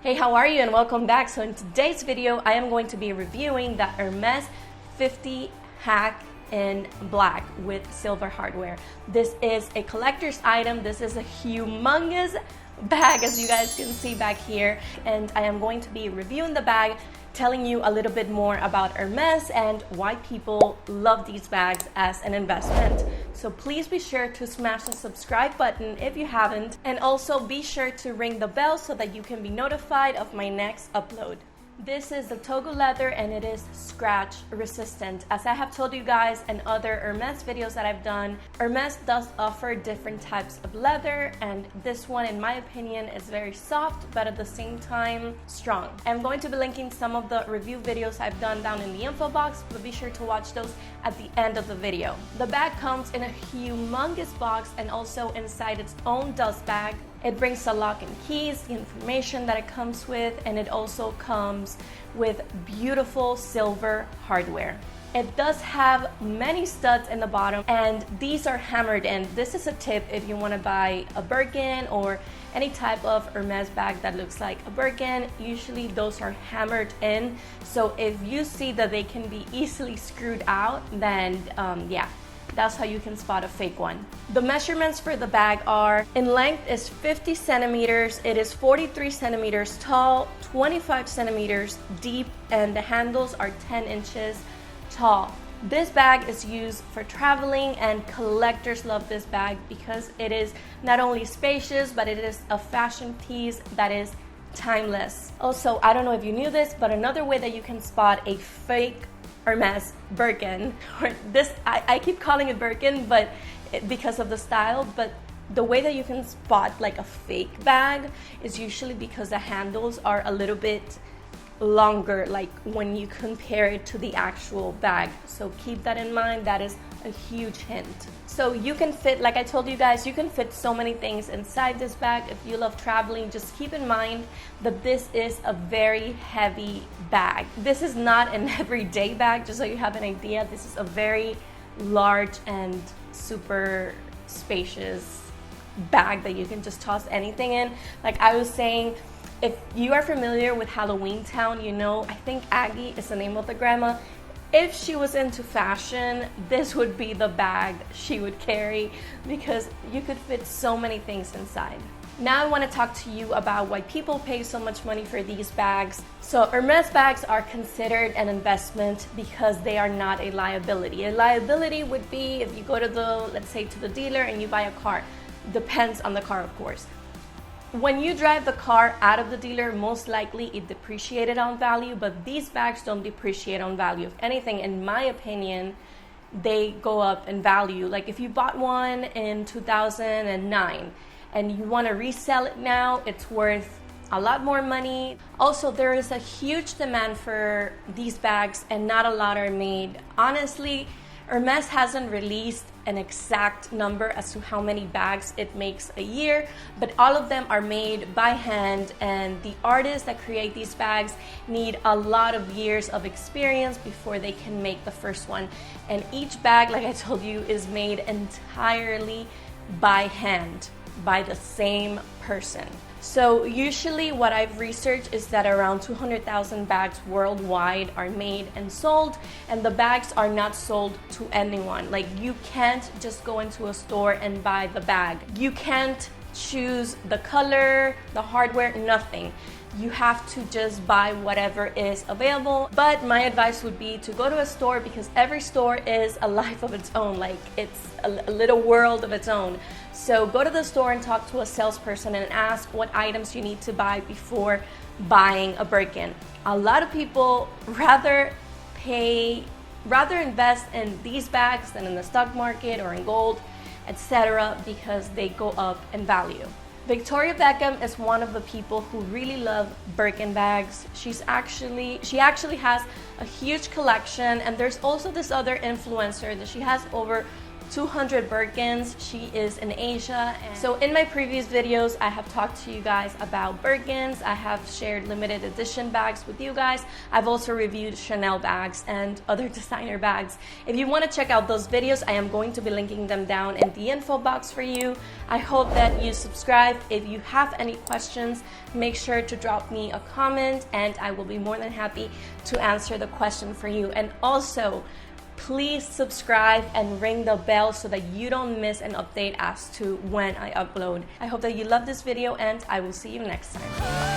Hey, how are you and welcome back. So in today's video, I am going to be reviewing the Hermes 50 HAC in black with silver hardware. This is a collector's item. This is a humongous bag, as you guys can see back here. And I am going to be reviewing the bag, telling you a little bit more about Hermes and why people love these bags as an investment. So please be sure to smash the subscribe button if you haven't, and also be sure to ring the bell so that you can be notified of my next upload. This is the Togo leather and it is scratch resistant. As I have told you guys in other Hermes videos that I've done, Hermes does offer different types of leather, and this one in my opinion is very soft but at the same time strong. I'm going to be linking some of the review videos I've done down in the info box, but be sure to watch those at the end of the video. The bag comes in a humongous box and also inside its own dust bag. It brings the lock and keys, the information that it comes with, and it also comes with beautiful silver hardware. It does have many studs in the bottom, and these are hammered in. This is a tip if you want to buy a Birkin or any type of Hermes bag that looks like a Birkin. Usually those are hammered in, so if you see that they can be easily screwed out, then yeah, that's how you can spot a fake one. The measurements for the bag are: in length is 50 centimeters, it is 43 centimeters tall, 25 centimeters deep, and the handles are 10 inches tall. This bag is used for traveling, and collectors love this bag because it is not only spacious, but it is a fashion piece that is timeless. Also, I don't know if you knew this, but another way that you can spot a fake Hermes Birkin, or this, I keep calling it Birkin, but because of the style, but the way that you can spot like a fake bag is usually because the handles are a little bit longer, like when you compare it to the actual bag. So keep that in mind. That is a huge hint. So you can fit, like I told you guys, you can fit so many things inside this bag. If you love traveling, just keep in mind that this is a very heavy bag. This is not an everyday bag, just so you have an idea. This is a very large and super spacious bag that you can just toss anything in. Like I was saying, if you are familiar with Halloween Town, you know, I think Aggie is the name of the grandma. If she was into fashion, this would be the bag she would carry because you could fit so many things inside. Now I want to talk to you about why people pay so much money for these bags. So Hermes bags are considered an investment because they are not a liability. A liability would be if you go to the, let's say, to the dealer and you buy a car. Depends on the car, of course. When you drive the car out of the dealer, most likely it depreciated on value, but these bags don't depreciate on value. If anything, in my opinion, they go up in value. Like if you bought one in 2009 and you want to resell it now, it's worth a lot more money. Also, there is a huge demand for these bags and not a lot are made. Honestly, Hermes hasn't released an exact number as to how many bags it makes a year, but all of them are made by hand, and the artists that create these bags need a lot of years of experience before they can make the first one. And each bag, like I told you, is made entirely by hand by the same person. So usually what I've researched is that around 200,000 bags worldwide are made and sold, and the bags are not sold to anyone. Like you can't just go into a store and buy the bag. You can't choose the color, the hardware, nothing. You have to just buy whatever is available. But my advice would be to go to a store because every store is a life of its own. Like it's a little world of its own. So go to the store and talk to a salesperson and ask what items you need to buy before buying a Birkin. A lot of people rather invest in these bags than in the stock market or in gold, etc., because they go up in value. Victoria Beckham is one of the people who really love Birkin bags. She actually has a huge collection, and there's also this other influencer that she has over 200 Birkins. She is in Asia. And so in my previous videos, I have talked to you guys about Birkins. I have shared limited edition bags with you guys. I've also reviewed Chanel bags and other designer bags. If you want to check out those videos, I am going to be linking them down in the info box for you. I hope that you subscribe. If you have any questions, make sure to drop me a comment and I will be more than happy to answer the question for you. And also, please subscribe and ring the bell so that you don't miss an update as to when I upload. I hope that you love this video and I will see you next time.